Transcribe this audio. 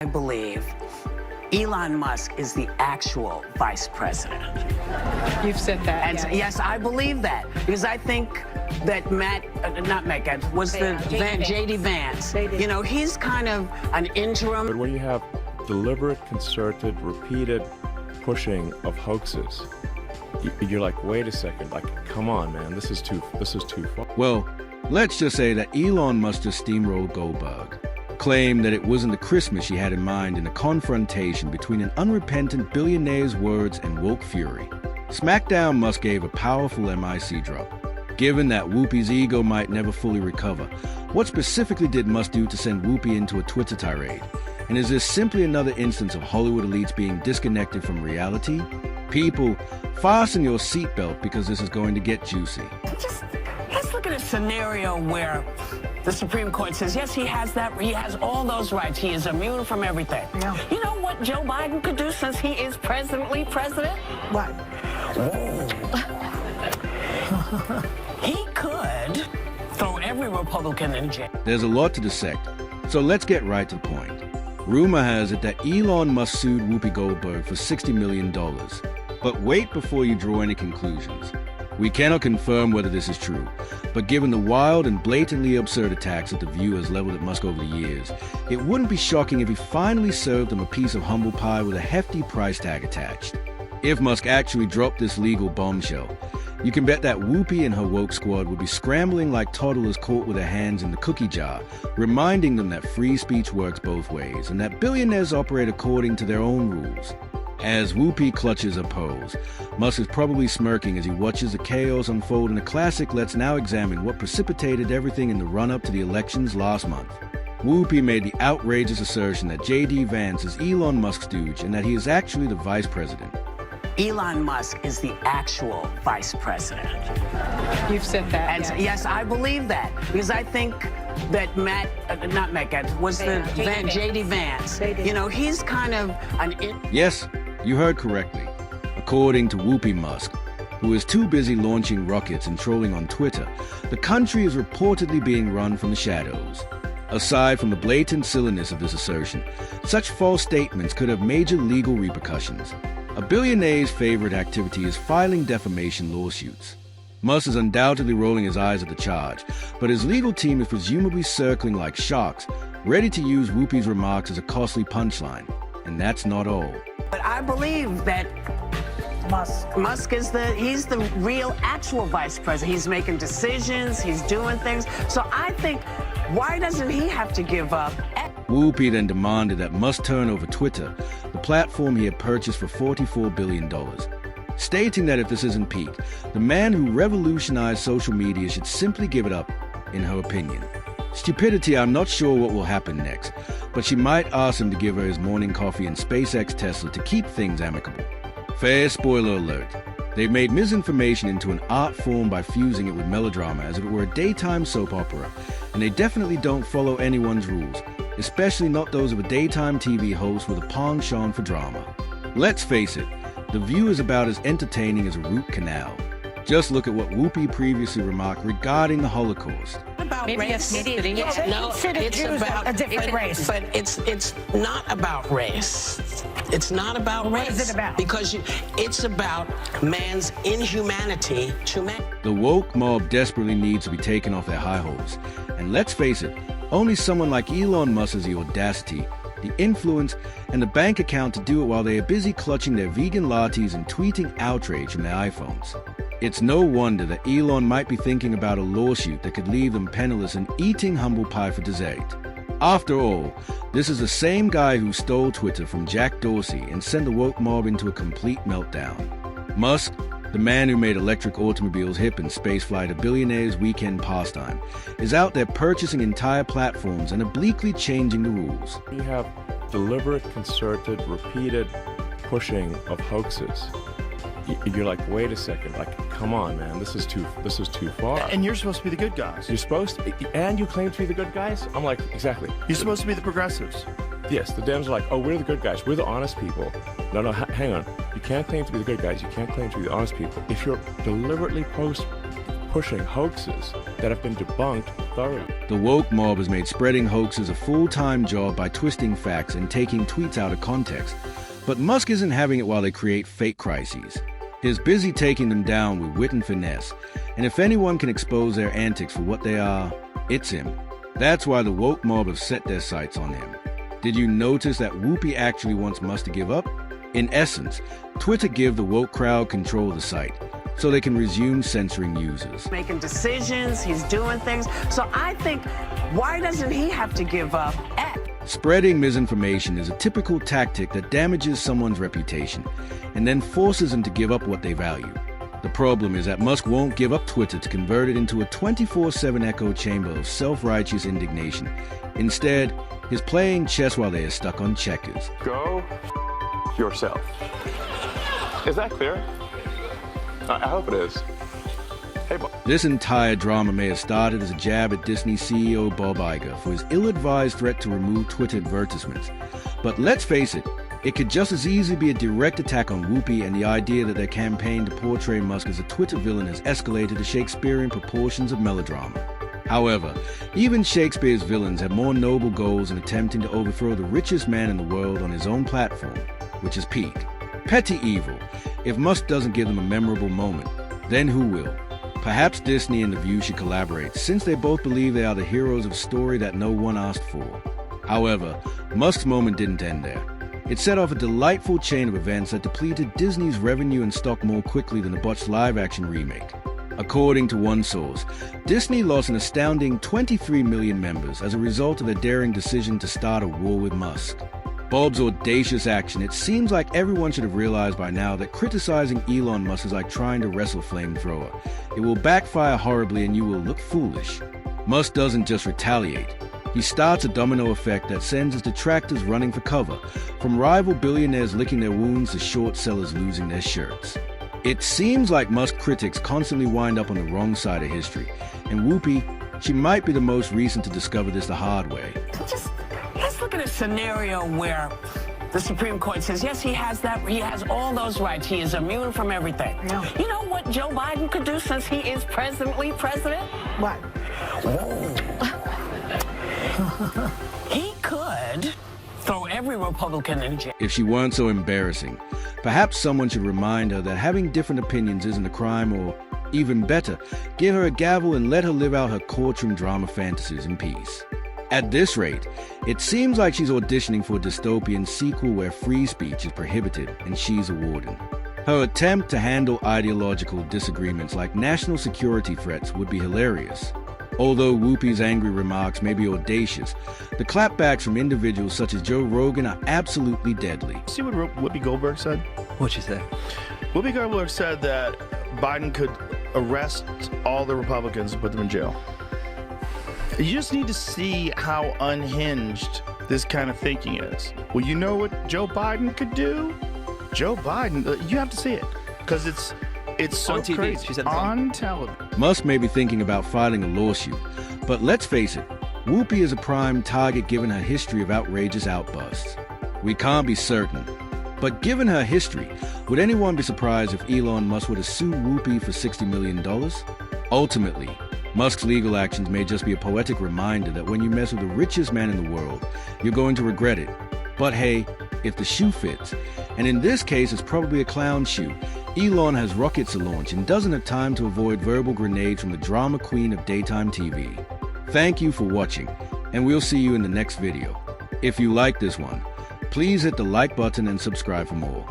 I believe Elon Musk is the actual vice president. You've said that. And yes, I believe that because I think that J.D. Vance, you know, he's kind of an interim. But when you have deliberate, concerted, repeated pushing of hoaxes, you're like, wait a second, like, come on, man, this is too far. Well, let's just say that Elon Musk just steamrolled Goldberg, claimed that it wasn't the Christmas she had in mind in a confrontation between an unrepentant billionaire's words and woke fury. Smackdown Musk gave a powerful MIC drop. Given that Whoopi's ego might never fully recover, what specifically did Musk do to send Whoopi into a Twitter tirade? And is this simply another instance of Hollywood elites being disconnected from reality? People, fasten your seatbelt because this is going to get juicy. Let's look at a scenario where the Supreme Court says, yes, he has all those rights. He is immune from everything. No. You know what Joe Biden could do since he is presently president? What? He could throw every Republican in jail. There's a lot to dissect, so let's get right to the point. Rumor has it that Elon Musk sued Whoopi Goldberg for $60 million. But wait before you draw any conclusions. We cannot confirm whether this is true, but given the wild and blatantly absurd attacks that The View has leveled at Musk over the years, it wouldn't be shocking if he finally served him a piece of humble pie with a hefty price tag attached. If Musk actually dropped this legal bombshell, you can bet that Whoopi and her woke squad would be scrambling like toddlers caught with their hands in the cookie jar, reminding them that free speech works both ways and that billionaires operate according to their own rules. As Whoopi clutches her pose, Musk is probably smirking as he watches the chaos unfold in a classic Let's Now Examine What Precipitated Everything in the run-up to the elections last month. Whoopi made the outrageous assertion that J.D. Vance is Elon Musk's stooge and that he is actually the vice president. Elon Musk is the actual vice president. You've said that. And yes, I believe that because I think that J.D. Vance, you know, he's kind of an... Yes, you heard correctly. According to Whoopi Musk, who is too busy launching rockets and trolling on Twitter, the country is reportedly being run from the shadows. Aside from the blatant silliness of this assertion, such false statements could have major legal repercussions. A billionaire's favorite activity is filing defamation lawsuits. Musk is undoubtedly rolling his eyes at the charge, but his legal team is presumably circling like sharks, ready to use Whoopi's remarks as a costly punchline. And that's not all. But I believe that Musk is he's the real actual vice president. He's making decisions, he's doing things. So I think, why doesn't he have to give up? Whoopi then demanded that Musk turn over Twitter, the platform he had purchased for $44 billion, stating that if this isn't Pete, the man who revolutionized social media should simply give it up, in her opinion. Stupidity, I'm not sure what will happen next, but she might ask him to give her his morning coffee and SpaceX Tesla to keep things amicable. Fair spoiler alert. They've made misinformation into an art form by fusing it with melodrama as if it were a daytime soap opera, and they definitely don't follow anyone's rules, especially not those of a daytime TV host with a penchant for drama. Let's face it, The View is about as entertaining as a root canal. Just look at what Whoopi previously remarked regarding the Holocaust. About race. No, It's about a different race. But it's not about race. It's not about race. What is it about? Because it's about man's inhumanity to man. The woke mob desperately needs to be taken off their high horse. And let's face it, only someone like Elon Musk has the audacity, the influence, and the bank account to do it while they are busy clutching their vegan lattes and tweeting outrage from their iPhones. It's no wonder that Elon might be thinking about a lawsuit that could leave them penniless and eating humble pie for dessert. After all, this is the same guy who stole Twitter from Jack Dorsey and sent the woke mob into a complete meltdown. Musk, the man who made electric automobiles hip and spaceflight a billionaire's weekend pastime, is out there purchasing entire platforms and obliquely changing the rules. You have deliberate, concerted, repeated pushing of hoaxes. You're like, wait a second, like, come on, man, this is too far. And you're supposed to be the good guys. You're supposed to, and you claim to be the good guys? I'm like, exactly. You're supposed to be the progressives. Yes, the Dems are like, oh, we're the good guys. We're the honest people. No, hang on. You can't claim to be the good guys. You can't claim to be the honest people. If you're deliberately pushing hoaxes that have been debunked thoroughly. The woke mob has made spreading hoaxes a full-time job by twisting facts and taking tweets out of context. But Musk isn't having it while they create fake crises. He's busy taking them down with wit and finesse. And if anyone can expose their antics for what they are, it's him. That's why the woke mob have set their sights on him. Did you notice that Whoopi actually wants Musk to give up? In essence, Twitter give the woke crowd control of the site, so they can resume censoring users. Making decisions, he's doing things. So I think, why doesn't he have to give up X? Spreading misinformation is a typical tactic that damages someone's reputation and then forces them to give up what they value. The problem is that Musk won't give up Twitter to convert it into a 24/7 echo chamber of self-righteous indignation. Instead, he's playing chess while they are stuck on checkers. Go yourself. Is that clear? I hope it is. Hey, This entire drama may have started as a jab at Disney CEO Bob Iger for his ill-advised threat to remove Twitter advertisements. But let's face it, it could just as easily be a direct attack on Whoopi, and the idea that their campaign to portray Musk as a Twitter villain has escalated to Shakespearean proportions of melodrama. However, even Shakespeare's villains have more noble goals in attempting to overthrow the richest man in the world on his own platform, which is peak. Petty evil. If Musk doesn't give them a memorable moment, then who will? Perhaps Disney and The View should collaborate, since they both believe they are the heroes of a story that no one asked for. However, Musk's moment didn't end there. It set off a delightful chain of events that depleted Disney's revenue and stock more quickly than a botched live-action remake. According to one source, Disney lost an astounding 23 million members as a result of their daring decision to start a war with Musk. Bob's audacious action, it seems like everyone should have realized by now that criticizing Elon Musk is like trying to wrestle a flamethrower. It will backfire horribly and you will look foolish. Musk doesn't just retaliate. He starts a domino effect that sends his detractors running for cover, from rival billionaires licking their wounds to short sellers losing their shirts. It seems like Musk critics constantly wind up on the wrong side of history, and Whoopi, she might be the most recent to discover this the hard way. Let's look at a scenario where the Supreme Court says, yes, he has all those rights. He is immune from everything. No. You know what Joe Biden could do since he is presently president? What? He could throw every Republican in jail. If she weren't so embarrassing, perhaps someone should remind her that having different opinions isn't a crime, or, even better, give her a gavel and let her live out her courtroom drama fantasies in peace. At this rate, it seems like she's auditioning for a dystopian sequel where free speech is prohibited and she's a warden. Her attempt to handle ideological disagreements like national security threats would be hilarious. Although Whoopi's angry remarks may be audacious, the clapbacks from individuals such as Joe Rogan are absolutely deadly. See what Whoopi Goldberg said? What'd she say? Whoopi Goldberg said that Biden could arrest all the Republicans and put them in jail. You just need to see how unhinged this kind of thinking is. Well, you know what Joe Biden could do? Joe Biden, you have to see it, because it's so On TV. crazy. She said it's on television. Musk may be thinking about filing a lawsuit, but let's face it, Whoopi is a prime target given her history of outrageous outbursts. We can't be certain, but given her history, would anyone be surprised if Elon Musk were to sue Whoopi for $60 million? Ultimately, Musk's legal actions may just be a poetic reminder that when you mess with the richest man in the world, you're going to regret it. But hey, if the shoe fits, and in this case it's probably a clown shoe, Elon has rockets to launch and doesn't have time to avoid verbal grenades from the drama queen of daytime TV. Thank you for watching, and we'll see you in the next video. If you like this one, please hit the like button and subscribe for more.